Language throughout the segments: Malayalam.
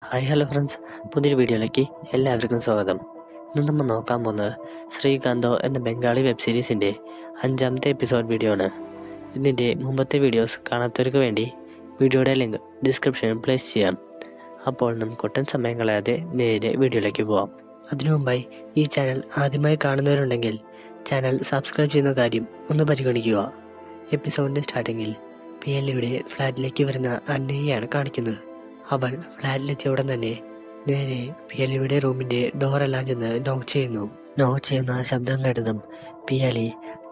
ഹായ് ഹലോ ഫ്രണ്ട്സ്, പുതിയൊരു വീഡിയോയിലേക്ക് എല്ലാവർക്കും സ്വാഗതം. ഇന്ന് നമ്മൾ നോക്കാൻ പോകുന്നത് ശ്രീകാന്തോ എന്ന ബംഗാളി വെബ് സീരീസിൻ്റെ 5ാമത്തെ എപ്പിസോഡ് വീഡിയോ ആണ്. ഇതിൻ്റെ മുമ്പത്തെ വീഡിയോസ് കാണാത്തവർക്ക് വേണ്ടി വീഡിയോയുടെ ലിങ്ക് ഡിസ്ക്രിപ്ഷനിൽ പ്ലേസ് ചെയ്യാം. അപ്പോൾ നമുക്ക് ഒട്ടും സമയം കളയാതെ നേരെ വീഡിയോയിലേക്ക് പോവാം. അതിനു മുമ്പായി ഈ ചാനൽ ആദ്യമായി കാണുന്നവരുണ്ടെങ്കിൽ ചാനൽ സബ്സ്ക്രൈബ് ചെയ്യുന്ന കാര്യം ഒന്ന് പരിഗണിക്കുക. എപ്പിസോഡിൻ്റെ സ്റ്റാർട്ടിങ്ങിൽ പിയലിയുടെ ഫ്ലാറ്റിലേക്ക് വരുന്ന അന്നയെയാണ് കാണിക്കുന്നത്. അവൾ ഫ്ലാറ്റിലെത്തിയ ഉടൻ തന്നെ നേരെ പിയാലിയുടെ റൂമിൻ്റെ ഡോറെല്ലാം ചെന്ന് നോക്ക് ചെയ്യുന്ന ശബ്ദം കേട്ടതും പിയാലി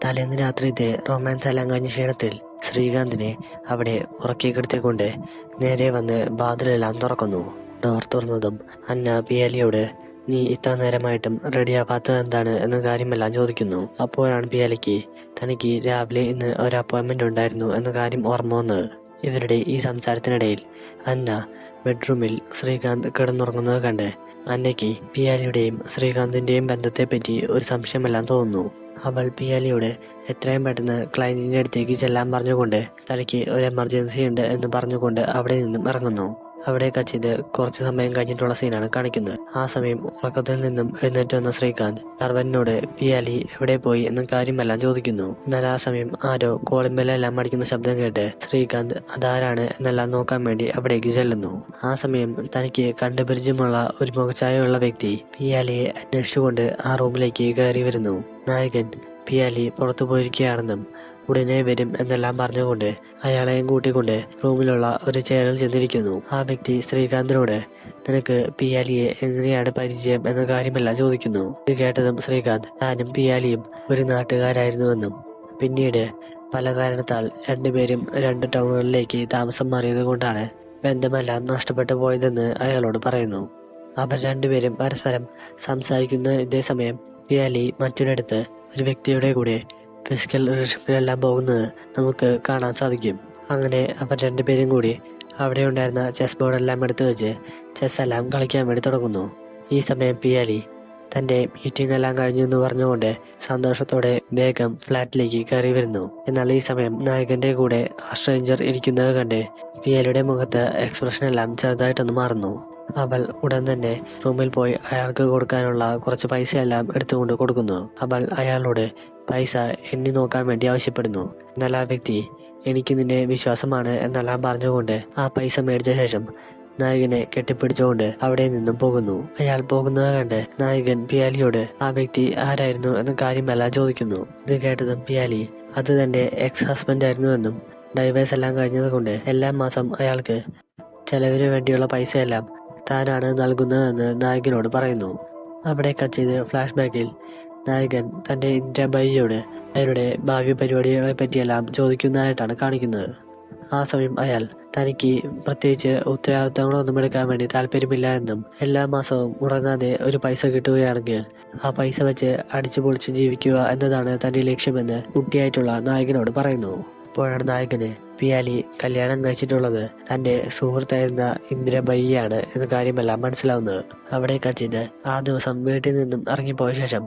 തലേന്ന് രാത്രിത്തെ റൊമാൻസ് എല്ലാം കഴിഞ്ഞ ക്ഷീണത്തിൽ ശ്രീകാന്തിനെ അവിടെ ഉറക്കി കിടത്തിക്കൊണ്ട് നേരെ വന്ന് വാതിലെല്ലാം തുറക്കുന്നു. ഡോർ തുറന്നതും അന്ന പിയാലിയോട് നീ ഇത്ര നേരമായിട്ടും റെഡിയാവാത്തത് എന്താണ് എന്ന കാര്യമെല്ലാം ചോദിക്കുന്നു. അപ്പോഴാണ് പിയാലിക്ക് തനിക്ക് രാവിലെ ഇന്ന് ഒരു അപ്പോയിൻമെൻ്റ് ഉണ്ടായിരുന്നു എന്ന കാര്യം ഓർമ്മ വന്നത്. ഇവരുടെ ഈ സംസാരത്തിനിടയിൽ അന്ന ബെഡ്റൂമിൽ ശ്രീകാന്ത് കിടന്നുറങ്ങുന്നത് കണ്ട് അന്നയ്ക്ക് പിയാലിയുടെയും ശ്രീകാന്തിൻ്റെയും ബന്ധത്തെപ്പറ്റി ഒരു സംശയമെല്ലാം തോന്നുന്നു. അവൾ പിയാലിയോട് എത്രയും പെട്ടെന്ന് ക്ലയൻറ്റിൻ്റെ അടുത്തേക്ക് ചെല്ലാൻ പറഞ്ഞുകൊണ്ട് തനിക്ക് ഒരു എമർജൻസി ഉണ്ട് എന്ന് പറഞ്ഞുകൊണ്ട് അവിടെ നിന്നും ഇറങ്ങുന്നു. അവിടെ കച്ചിത് കുറച്ച് സമയം കഴിഞ്ഞിട്ടുള്ള സീനാണ് കാണിക്കുന്നത്. ആ സമയം ഉറക്കത്തിൽ നിന്നും എഴുന്നേറ്റ് വന്ന ശ്രീകാന്ത് സർവന്റിനോട് പിയാലി എവിടെ പോയി എന്ന കാര്യമെല്ലാം ചോദിക്കുന്നു. എന്നാൽ ആ സമയം ആരോ കോളിംബെല്ലാം അടിക്കുന്ന ശബ്ദം കേട്ട് ശ്രീകാന്ത് അതാരാണ് എന്നെല്ലാം നോക്കാൻ വേണ്ടി അവിടേക്ക് ചെല്ലുന്നു. ആ സമയം തനിക്ക് കണ്ടുപരിചയമുള്ള ഒരു മുഖഛായയുള്ള വ്യക്തി പിയാലിയെ അന്വേഷിച്ചുകൊണ്ട് ആ റൂമിലേക്ക് കയറി വരുന്നു. നായകൻ പിയാലി പുറത്തു പോയിരിക്കുകയാണെന്നും ഉടനെ വരും എന്നെല്ലാം പറഞ്ഞുകൊണ്ട് അയാളെയും കൂട്ടിക്കൊണ്ട് റൂമിലുള്ള ഒരു ചെയറിൽ ചെന്നിരിക്കുന്നു. ആ വ്യക്തി ശ്രീകാന്തിനോട് നിനക്ക് പിയാലിയെ എങ്ങനെയാണ് പരിചയം എന്ന കാര്യമെല്ലാം ചോദിക്കുന്നു. ഇത് കേട്ടതും ശ്രീകാന്ത് താനും പിയാലിയും ഒരു നാട്ടുകാരായിരുന്നുവെന്നും പിന്നീട് പല കാരണത്താൽ രണ്ടുപേരും 2 ടൗണുകളിലേക്ക് താമസം മാറിയത് കൊണ്ടാണ് ബന്ധമെല്ലാം നഷ്ടപ്പെട്ടു പോയതെന്ന് അയാളോട് പറയുന്നു. അവർ രണ്ടുപേരും പരസ്പരം സംസാരിക്കുന്ന ഇതേ സമയം പിയാലി മറ്റൊരിടത്ത് ഒരു വ്യക്തിയുടെ കൂടെ ഫിസിക്കൽ റിലേഷൻഷിപ്പിലെല്ലാം പോകുന്നത് നമുക്ക് കാണാൻ സാധിക്കും. അങ്ങനെ അവർ രണ്ടുപേരും കൂടി അവിടെ ഉണ്ടായിരുന്ന ചെസ് ബോർഡെല്ലാം എടുത്തു വെച്ച് ചെസ് എല്ലാം കളിക്കാൻ വേണ്ടി തുടങ്ങുന്നു. ഈ സമയം പിയാലി തൻ്റെ മീറ്റിംഗ് എല്ലാം കഴിഞ്ഞു എന്ന് പറഞ്ഞുകൊണ്ട് സന്തോഷത്തോടെ വേഗം ഫ്ലാറ്റിലേക്ക് കയറി വരുന്നു. എന്നാൽ ഈ സമയം നായകൻ്റെ കൂടെ ആ സ്ട്രേഞ്ചർ ഇരിക്കുന്നത് കണ്ട് പിയാലിയുടെ മുഖത്ത് എക്സ്പ്രഷൻ എല്ലാം ചെറുതായിട്ടൊന്ന് മാറുന്നു. അവൾ ഉടൻ തന്നെ റൂമിൽ പോയി അയാൾക്ക് കൊടുക്കാനുള്ള കുറച്ച് പൈസ എല്ലാം എടുത്തുകൊണ്ട് കൊടുക്കുന്നു. അവൾ അയാളോട് പൈസ എണ്ണി നോക്കാൻ വേണ്ടി ആവശ്യപ്പെടുന്നു. എന്നാൽ ആ വ്യക്തി എനിക്ക് നിന്നെ വിശ്വാസമാണ് എന്നെല്ലാം പറഞ്ഞുകൊണ്ട് ആ പൈസ മേടിച്ച ശേഷം നായകനെ കെട്ടിപ്പിടിച്ചുകൊണ്ട് അവിടെ നിന്നും പോകുന്നു. അയാൾ പോകുന്നത് കണ്ട് നായകൻ പിയാലിയോട് ആ വ്യക്തി ആരായിരുന്നു എന്ന കാര്യമെല്ലാം ചോദിക്കുന്നു. ഇത് കേട്ടതും പിയാലി അത് തന്റെ എക്സ് ഹസ്ബൻഡ് ആയിരുന്നുവെന്നും ഡൈവേഴ്സ് എല്ലാം കഴിഞ്ഞത് കൊണ്ട് എല്ലാ മാസം അയാൾക്ക് ചെലവിന് വേണ്ടിയുള്ള പൈസയെല്ലാം താനാണ് നൽകുന്നതെന്ന് നായകനോട് പറയുന്നു. അവിടെ കട്ട് ചെയ്ത് ഫ്ലാഷ് ബാക്കിൽ നായകൻ തൻ്റെ ഇന്ദിരാബായിയോട് അയാളുടെ ഭാവി പരിപാടികളെ പറ്റിയെല്ലാം ചോദിക്കുന്നതായിട്ടാണ് കാണിക്കുന്നത്. ആ സമയം അയാൾ തനിക്ക് പ്രത്യേകിച്ച് ഉത്തരവാദിത്തങ്ങളൊന്നും എടുക്കാൻ വേണ്ടി താല്പര്യമില്ല എന്നും എല്ലാ മാസവും മുടങ്ങാതെ ഒരു പൈസ കിട്ടുകയാണെങ്കിൽ ആ പൈസ വെച്ച് അടിച്ചു പൊളിച്ച് ജീവിക്കുക എന്നതാണ് തൻ്റെ ലക്ഷ്യമെന്ന് കുട്ടിയായിട്ടുള്ള നായകനോട് പറയുന്നു. അപ്പോഴാണ് നായകന് പിയാലി കല്യാണം കഴിച്ചിട്ടുള്ളത് തൻ്റെ സുഹൃത്തായിരുന്ന ഇന്ദിരാബായിയാണ് എന്ന കാര്യമെല്ലാം മനസ്സിലാവുന്നത്. അവിടെ കച്ചിത് ആ ദിവസം വീട്ടിൽ നിന്നും ഇറങ്ങിപ്പോയ ശേഷം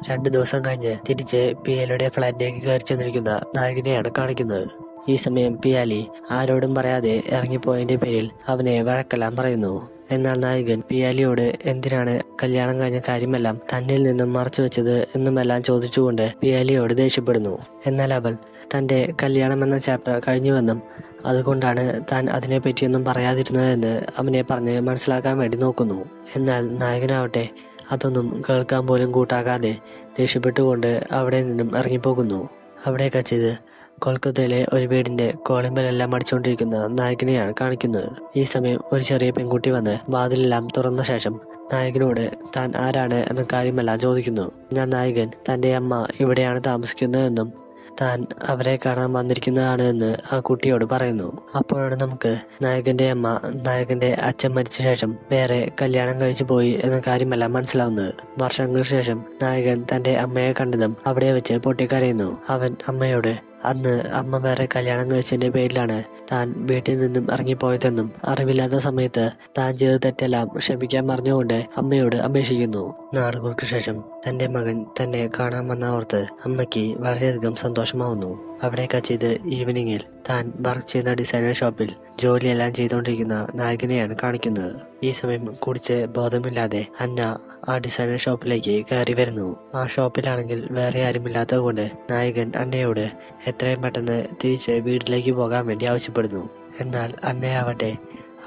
2 ദിവസം കഴിഞ്ഞ് തിരിച്ച് പിയാലിയുടെ ഫ്ലാറ്റിലേക്ക് കയറി ചെന്നിരിക്കുന്ന നായകനെയാണ് കാണിക്കുന്നത്. ഈ സമയം പിയാലി ആരോടും പറയാതെ ഇറങ്ങിപ്പോയതിന്റെ പേരിൽ അവനെ വഴക്കെല്ലാം പറയുന്നു. എന്നാൽ നായകൻ പിയാലിയോട് എന്തിനാണ് കല്യാണം കഴിഞ്ഞ കാര്യമെല്ലാം തന്നിൽ നിന്നും മറച്ചു വെച്ചത് എന്നുമെല്ലാം ചോദിച്ചുകൊണ്ട് പിയാലിയോട് ദേഷ്യപ്പെടുന്നു. എന്നാൽ അവൾ തൻ്റെ കല്യാണം എന്ന ചാപ്റ്റർ കഴിഞ്ഞുവെന്നും അതുകൊണ്ടാണ് താൻ അതിനെപ്പറ്റിയൊന്നും പറയാതിരുന്നതെന്ന് അവനെ പറഞ്ഞ് മനസ്സിലാക്കാൻ വേണ്ടി നോക്കുന്നു. എന്നാൽ നായകനാവട്ടെ അതൊന്നും കേൾക്കാൻ പോലും കൂട്ടാക്കാതെ ദേഷ്യപ്പെട്ടുകൊണ്ട് അവിടെ നിന്നും ഇറങ്ങിപ്പോകുന്നു. അവിടെ കച്ചിത് കൊൽക്കത്തയിലെ ഒരു വീടിന്റെ കോളിംബെല്ലാം അടിച്ചുകൊണ്ടിരിക്കുന്ന നായകനെയാണ് കാണിക്കുന്നത്. ഈ സമയം ഒരു ചെറിയ പെൺകുട്ടി വന്ന് വാതിലെല്ലാം തുറന്ന ശേഷം നായകനോട് താൻ ആരാണ് എന്ന കാര്യമെല്ലാം ചോദിക്കുന്നു. ഞാൻ നായകൻ തൻ്റെ അമ്മ ഇവിടെയാണ് താമസിക്കുന്നതെന്നും താൻ അവരെ കാണാൻ വന്നിരിക്കുന്നതാണ് എന്ന് ആ കുട്ടിയോട് പറയുന്നു. അപ്പോഴാണ് നമുക്ക് നായകന്റെ അമ്മ നായകന്റെ അച്ഛൻ മരിച്ച ശേഷം വേറെ കല്യാണം കഴിച്ചു പോയി എന്ന കാര്യമെല്ലാം മനസ്സിലാവുന്നത്. വർഷങ്ങൾക്ക് ശേഷം നായകൻ തന്റെ അമ്മയെ കണ്ടതും അവിടെ വെച്ച് പൊട്ടിക്കരയുന്നു. അവൻ അമ്മയോട് അന്ന് അമ്മ വേറെ കല്യാണം കഴിച്ചതിന്റെ പേരിലാണ് താൻ വീട്ടിൽ നിന്നും ഇറങ്ങിപ്പോയതെന്നും അറിവില്ലാത്ത സമയത്ത് താൻ ചെയ്ത തെറ്റെല്ലാം ക്ഷമിക്കാൻ പറഞ്ഞുകൊണ്ട് അമ്മയോട് അപേക്ഷിക്കുന്നു. നാളുകൾക്ക് ശേഷം തന്റെ മകൻ തന്നെ കാണാൻ വന്ന ഓർത്ത് അമ്മയ്ക്ക് വളരെയധികം സന്തോഷമാവുന്നു. അവിടെ കട്ട് ചെയ്ത് ഈവനിങ്ങിൽ താൻ വർക്ക് ചെയ്യുന്ന ഡിസൈനർ ഷോപ്പിൽ ജോലിയെല്ലാം ചെയ്തുകൊണ്ടിരിക്കുന്ന നായകനെയാണ് കാണിക്കുന്നത്. ഈ സമയം കുടിച്ച് ബോധമില്ലാതെ അന്ന ആ ഡിസൈനർ ഷോപ്പിലേക്ക് കയറി വരുന്നു. ആ ഷോപ്പിലാണെങ്കിൽ വേറെ ആരുമില്ലാത്തത് കൊണ്ട് നായകൻ അന്നയോട് എത്രയും പെട്ടെന്ന് തിരിച്ച് വീട്ടിലേക്ക് പോകാൻ വേണ്ടി ആവശ്യപ്പെടുന്നു. എന്നാൽ അന്നയാവട്ടെ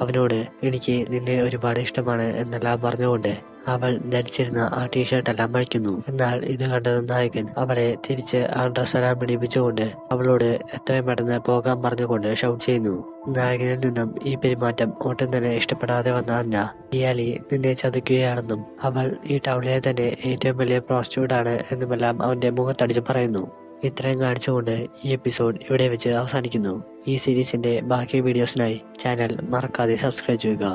അവനോട് എനിക്ക് നിന്നെ ഒരുപാട് ഇഷ്ടമാണ് എന്നെല്ലാം പറഞ്ഞുകൊണ്ട് അവൾ ധരിച്ചിരുന്ന ആ ടീഷർട്ടെല്ലാം അഴിക്കുന്നു. എന്നാൽ ഇത് കണ്ടത് നായകൻ അവളെ തിരിച്ച് ആ ഡ്രസ്സെല്ലാം പിടിപ്പിച്ചുകൊണ്ട് അവളോട് എത്രയും പെട്ടെന്ന് പോകാൻ പറഞ്ഞുകൊണ്ട് ഷൗട്ട് ചെയ്യുന്നു. നായകനിൽ നിന്നും ഈ പെരുമാറ്റം ഒട്ടും തന്നെ ഇഷ്ടപ്പെടാതെ വന്ന അന്ന ഇയാളി നിന്നെ ചതിക്കുകയാണെന്നും അവൾ ഈ ടൗണിലെ തന്നെ ഏറ്റവും വലിയ പ്രോസ്റ്റിറ്റ്യൂട്ടാണ് എന്നുമെല്ലാം അവന്റെ മുഖത്തടിച്ച് പറയുന്നു. ഇത്രയും കാണിച്ചുകൊണ്ട് ഈ എപ്പിസോഡ് ഇവിടെ വെച്ച് അവസാനിക്കുന്നു. ഈ സീരീസിന്റെ ബാക്കി വീഡിയോസിനായി ചാനൽ മറക്കാതെ സബ്സ്ക്രൈബ് ചെയ്യുക.